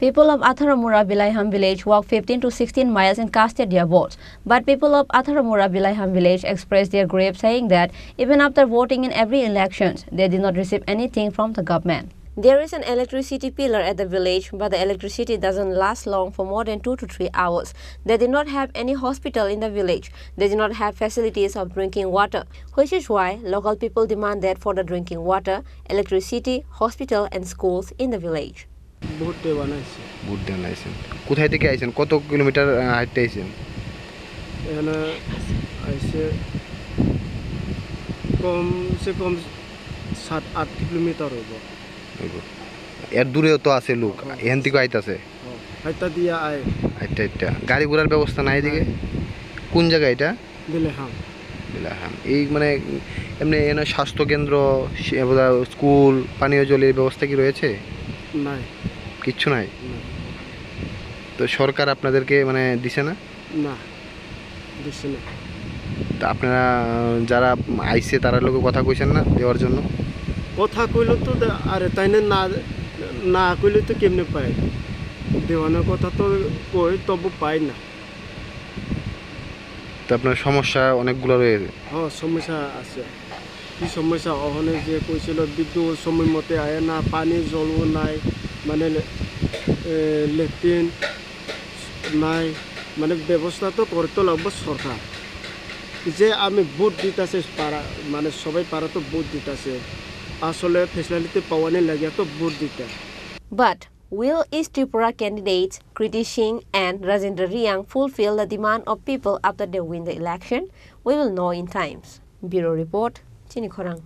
People of Atharamura Bilaiham village walk 15 to 16 miles and casted their votes. But people of Atharamura Bilaiham village expressed their grief, saying that even after voting in every elections, they did not receive anything from the government. There is an electricity pillar at the village, but the electricity doesn't last long for more than 2 to 3 hours. They did not have any hospital in the village. They did not have facilities of drinking water, which is why local people demanded for the drinking water, electricity, hospital and schools in the village. কোথায় থেকে আইছেন? কত kilometre হাঁটতে আইছেন? এখানে আইছে কমসে কম 7-8 kilometre হইব। এর দূরেও তো আছে লোক, এখান থেকে আইতাছে। হাইতা দিয়া আই। আইতা গাড়ি ঘোড়ার ব্যবস্থা নাই এদিকে? কোন জায়গা এটা? বিলাইহাম। এই মানে এমনি এখানে স্বাস্থ্য কেন্দ্র, স্কুল, পানীয় জলের ব্যবস্থা কি রয়েছে? নাই, কিচ্ছু নাই। তো সরকার আপনাদেরকে মানে দিছে না? না, দিছে না। তা আপনারা যারা আইছে তারা লোকে কথা কইছেন না দেওয়ার জন্য? কথা কইলো তো, আরে তাইনে না না কইলে তো কেমনে পাই? দেওয়ানোর কথা তো কই, তবু পাই না। তো আপনার সমস্যা অনেকগুলো রয়েছে। হ্যাঁ, সমস্যা আছে। কি সমস্যা? ওখানে যে কইছিল বিদ্যুৎ সময় মতে আয় না, পানি জলও নাই, মানে লেট্রিন নাই, মানে ব্যবস্থা তো করতে লাগবে সরকার। যে আমি ভোট দিতেছে পাড়া, মানে সবাই পাড়া তো ভোট দিতেছে, আসলে ফেসিলিটি পাওয়ানি লাগে তো ভোট দিতে। But will East Tripura candidates Kriti Singh and Rajendra Riang fulfill the demand of people after they win the election? We will know in times. Bureau Report, Chini Khorang.